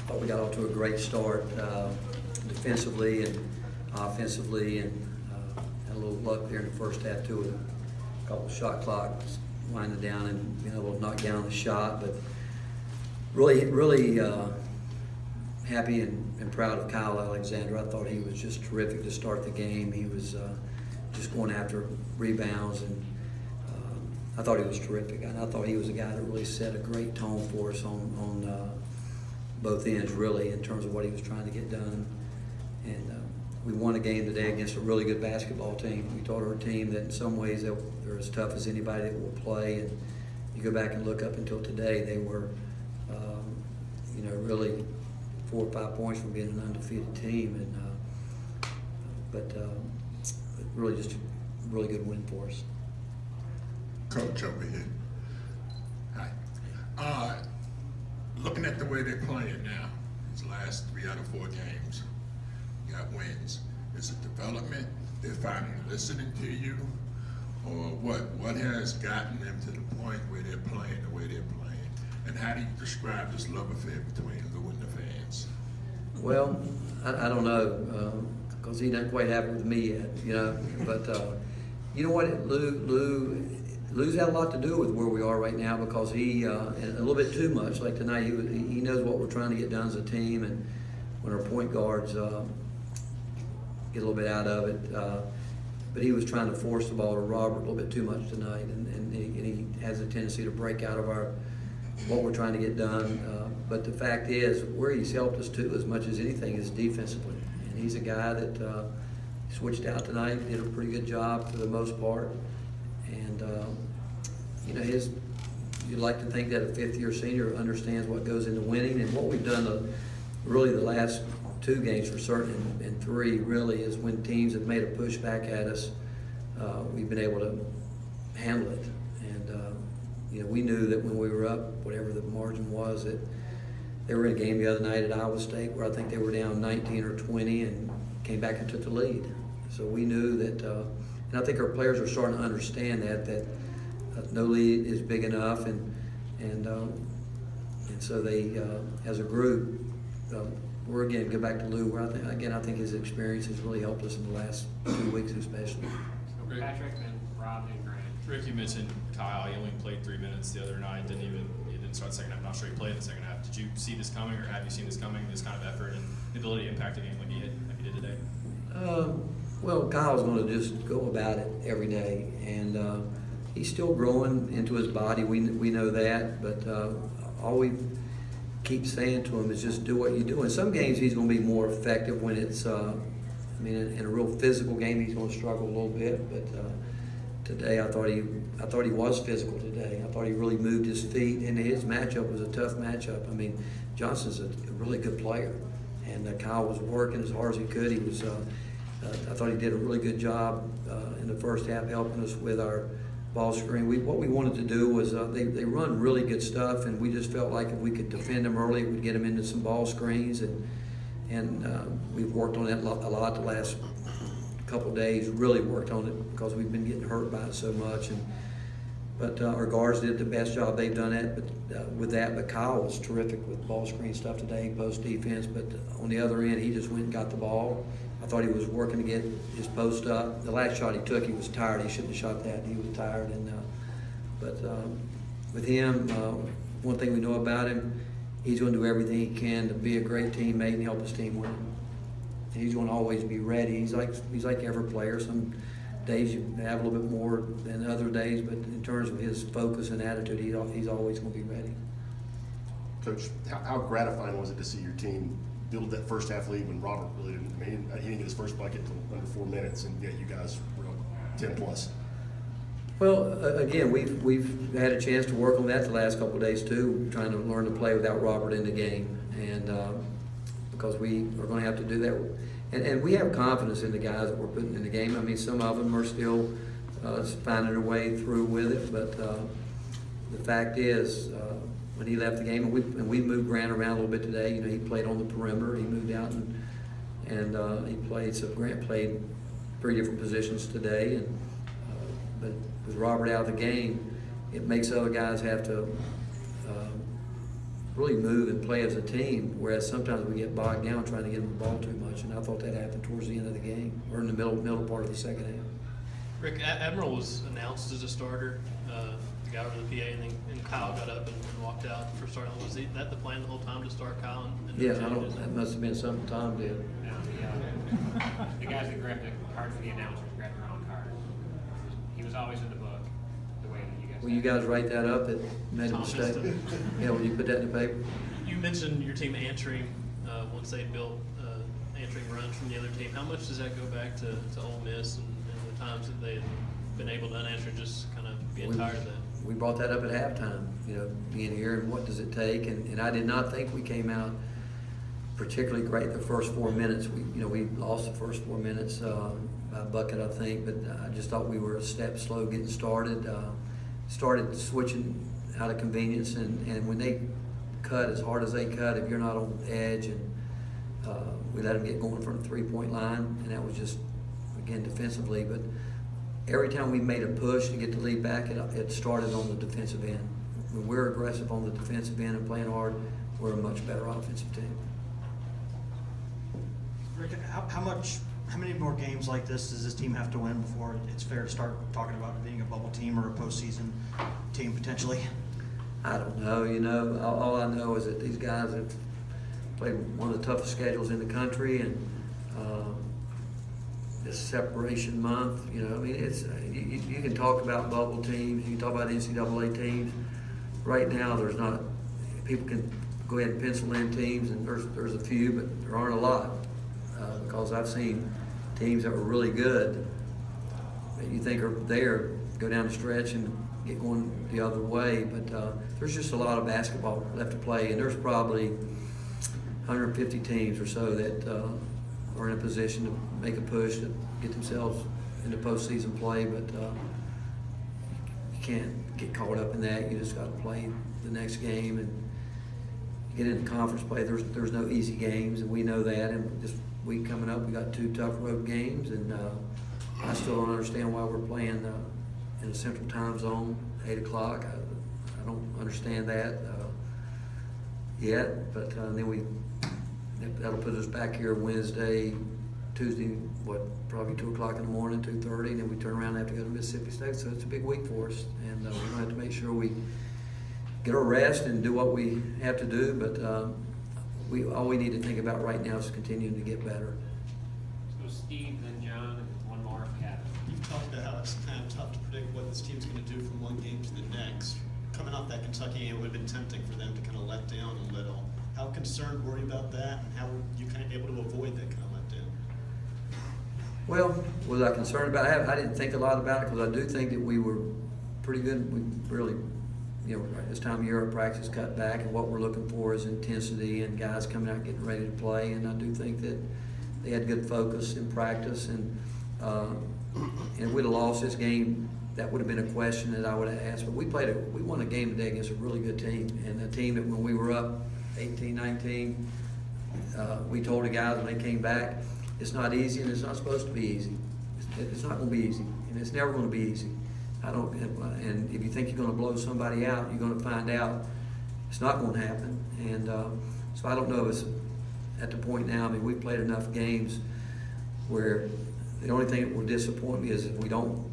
thought we got off to a great start defensively and offensively, and had a little luck there in the first half too, with a couple of shot clocks winding down and being able to knock down the shot. But really happy and proud of Kyle Alexander. I thought he was just terrific to start the game. He was just going after rebounds, and I thought he was terrific. And I thought he was a guy that really set a great tone for us on both ends, really, in terms of what he was trying to get done. And we won a game today against a really good basketball team. We told our team that in some ways they're as tough as anybody that will play. And you go back and look up until today, they were, really 4 or 5 points from being an undefeated team. And but really just a really good win for us. Coach over here. Hi. Looking at the way they're playing now, these last 3 out of 4 games, you got wins. Is it development? They're finally listening to you? Or what? What has gotten them to the point where they're playing the way they're playing? And how do you describe this love affair between Lou and the fans? Well, I don't know, because he doesn't quite have it with me yet, But you know what, Lou's had a lot to do with where we are right now, because he, and a little bit too much, like tonight, he knows what we're trying to get done as a team, and when our point guards get a little bit out of it, but he was trying to force the ball to Robert a little bit too much tonight, and he has a tendency to break out of what we're trying to get done. But the fact is, where he's helped us too, as much as anything, is defensively. And he's a guy that switched out tonight, did a pretty good job for the most part. And you'd like to think that a 5th-year senior understands what goes into winning. And what we've done really the last 2 games for certain, and 3 really, is when teams have made a push back at us, we've been able to handle it. And we knew that when we were up, whatever the margin was, that they were in a game the other night at Iowa State where I think they were down 19 or 20 and came back and took the lead. So we knew that, and I think our players are starting to understand that no lead is big enough, and so they, as a group, we're again go back to Lou, where I think his experience has really helped us in the last 2 weeks especially. Okay. Patrick and Rob and Grant. Rick, you mentioned Kyle. He only played 3 minutes the other night. He didn't start the second half. I'm not sure he played in the second half. Did you see this coming, or have you seen this coming? This kind of effort and the ability to impact a game like he did today. Well, Kyle's going to just go about it every day, and he's still growing into his body. We know that, but all we keep saying to him is just do what you do. In some games, he's going to be more effective when it's. In a real physical game, he's going to struggle a little bit, but. Today, I thought he was physical today. I thought he really moved his feet, and his matchup was a tough matchup. Johnson's a really good player, and Kyle was working as hard as he could. He was. I thought he did a really good job in the first half, helping us with our ball screen. What we wanted to do was they run really good stuff, and we just felt like if we could defend them early, we'd get them into some ball screens, and we've worked on that a lot the last couple of days. Really worked on it because we've been getting hurt by it so much, but our guards did the best job they've done with that. But Kyle was terrific with ball screen stuff today, post defense. But on the other end, he just went and got the ball. I thought he was working to get his post up. The last shot he took, he was tired. He shouldn't have shot that. He was tired. But with him, one thing we know about him, he's going to do everything he can to be a great teammate and help his team win. He's going to always be ready. He's like every player. Some days you have a little bit more than other days, but in terms of his focus and attitude, he's always going to be ready. Coach, how gratifying was it to see your team build that first half lead when Robert really didn't? He didn't get his first bucket until under 4 minutes, and yet you guys were up 10 plus. Well, again, we've had a chance to work on that the last couple of days too, trying to learn to play without Robert in the game, and because we are going to have to do that. And we have confidence in the guys that we're putting in the game. Some of them are still finding their way through with it, but the fact is, when he left the game, and we moved Grant around a little bit today. He played on the perimeter. He moved out and he played. So Grant played 3 different positions today, but with Robert out of the game, it makes other guys have to really move and play as a team, whereas sometimes we get bogged down trying to get them the ball too much, and I thought that happened towards the end of the game, or in the middle part of the second half. Rick, Admiral was announced as a starter, the guy over the PA, and Kyle got up and walked out for starting. Was that the plan the whole time, to start Kyle? And Yeah, that must have been something Tom did. No, the guys that grabbed the card for the announcers grabbed the wrong card. He was always in the book, the way that you guys. Will you guys write that up, that made a Tom mistake? missed it. Yeah, will you put that in the paper? You mentioned your team answering, once they built answering runs from the other team. How much does that go back to Ole Miss and the times that they've been able to unanswer, just kind of being tired of that? We brought that up at halftime, being here and what does it take, and I did not think we came out particularly great the first 4 minutes. We lost the first 4 minutes by a bucket, I think, but I just thought we were a step slow getting started. Started switching out of convenience, and when they cut as hard as they cut, if you're not on edge, and we let them get going from the three-point line, and that was just, again, defensively. But every time we made a push to get the lead back, it started on the defensive end. When we're aggressive on the defensive end and playing hard, we're a much better offensive team. Rick, how many more games like this does this team have to win before it's fair to start talking about it being a bubble team or a postseason team potentially? I don't know, all I know is that these guys have played one of the toughest schedules in the country, and this separation month, it's you can talk about bubble teams, you can talk about NCAA teams. Right now, there's not, people can go ahead and pencil in teams, and there's a few, but there aren't a lot, because I've seen teams that were really good that you think are there go down the stretch and get going the other way, but there's just a lot of basketball left to play, and there's probably 150 teams or so that are in a position to make a push to get themselves into postseason play, but you can't get caught up in that. You just got to play the next game and get into conference play. There's no easy games, and we know that, and this week coming up we got 2 tough road games, and I still don't understand why we're playing in a central time zone, 8 o'clock. I don't understand that yet, but then that'll put us back here Wednesday, Tuesday, probably 2 o'clock in the morning, 2:30, and then we turn around and have to go to Mississippi State. So it's a big week for us, and we're gonna have to make sure we get our rest and do what we have to do. But all we need to think about right now is continuing to get better. So Steve, then John, and one more for Kevin. You've talked about how it's kind of tough to predict what this team's going to do from one game to the next. Coming off that Kentucky game, it would have been tempting for them to kind of let down a little. How concerned were you about that, and how were you kind of able to avoid that kind of letdown? Well, was I concerned about it? I didn't think a lot about it, because I do think that we were pretty good. We really, at this time of year, our practice cut back, and what we're looking for is intensity and guys coming out getting ready to play. And I do think that they had good focus in practice, and if we'd have lost this game, that would have been a question that I would have asked. But we won a game today against a really good team, and a team that when we were up 18-19, we told the guys when they came back, it's not easy, and it's not supposed to be easy. It's not going to be easy, and it's never going to be easy. And if you think you're going to blow somebody out, you're going to find out it's not going to happen. And so I don't know if it's at the point now. I mean, we've played enough games where the only thing that will disappoint me is if we don't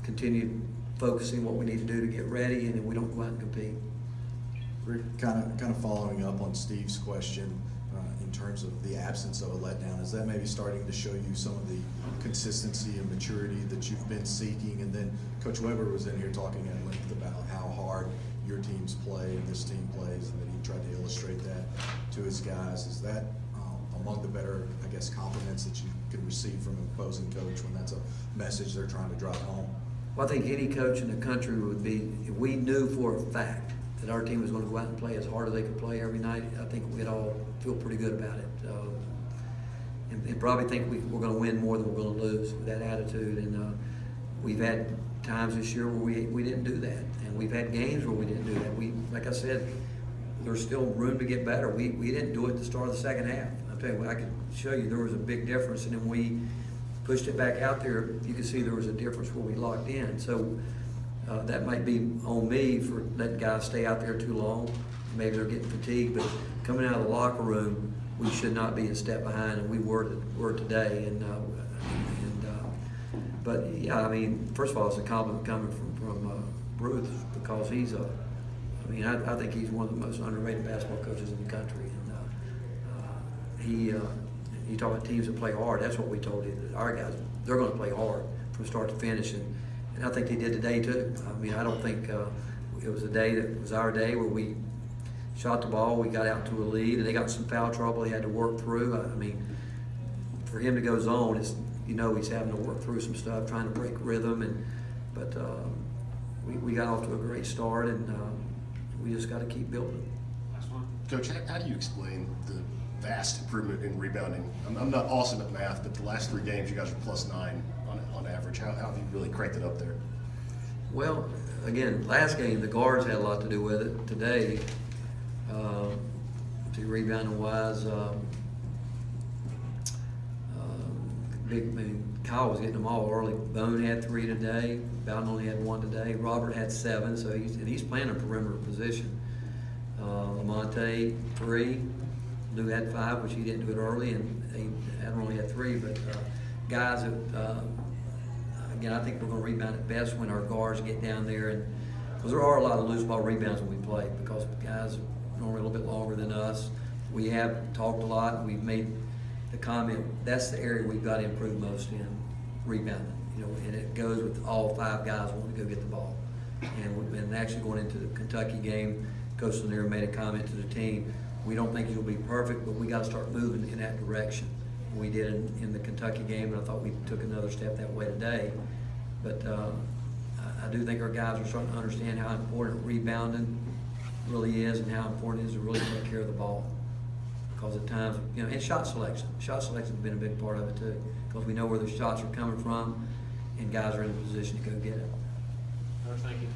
continue focusing what we need to do to get ready, and then we don't go out and compete. Rick, kind of following up on Steve's question in terms of the absence of a letdown, is that maybe starting to show you some of the consistency and maturity that you've been seeking? And then Coach Weber was in here talking at length about how hard your teams play and this team plays, and that he tried to illustrate that to his guys. Is that among the better, I guess, compliments that you can receive from an opposing coach when that's a message they're trying to drive home? Well, I think any coach in the country would be, if we knew for a fact that our team was going to go out and play as hard as they could play every night, I think we'd all feel pretty good about it. And probably think we're going to win more than we're going to lose with that attitude. And we've had times this year where we didn't do that. And we've had games where we didn't do that. Like I said, there's still room to get better. We didn't do it at the start of the second half. I'll tell you what, I could show you there was a big difference. And then we pushed it back out there. You can see there was a difference where we locked in. So that might be on me for letting guys stay out there too long. maybe they're getting fatigued, but coming out of the locker room, we should not be a step behind, and we were today. But yeah, I mean, first of all, it's a compliment coming from Bruce, because he's I think he's one of the most underrated basketball coaches in the country. And you talk about teams that play hard. That's what we told you. Our guys, they're going to play hard from start to finish, and I think they did today too. I mean, I don't think it was a day that was our day where we shot the ball, we got out to a lead, and they got some foul trouble he had to work through. I mean, for him to go zone, it's, he's having to work through some stuff, trying to break rhythm, but we got off to a great start, and we just got to keep building. Last one. Coach, how do you explain the vast improvement in rebounding? I'm not awesome at math, but the last 3 games you guys are +9 on average. How have you really cranked it up there? Well, again, last game, the guards had a lot to do with it. Today, rebounding wise, Kyle was getting them all early. Bone had 3 today. Bowden only had 1 today. Robert had 7, so he's playing a perimeter position. Lamonte 3. Lou had 5, which he didn't do it early, and Adam only had 3. But guys that again, I think we're going to rebound it best when our guards get down there, and because there are a lot of loose ball rebounds when we play, because guys are normally a little bit longer than us. We have talked a lot, and we've made the comment that's the area we've got to improve most in rebounding. And it goes with all 5 guys wanting to go get the ball. And actually going into the Kentucky game, Coach Lanier made a comment to the team. We don't think it'll be perfect, but we got to start moving in that direction. We did in the Kentucky game, and I thought we took another step that way today. But I do think our guys are starting to understand how important rebounding really is, and how important it is to really take care of the ball. Because at times, and shot selection. Shot selection has been a big part of it too, because we know where the shots are coming from, and guys are in a position to go get it. Coach, thank you.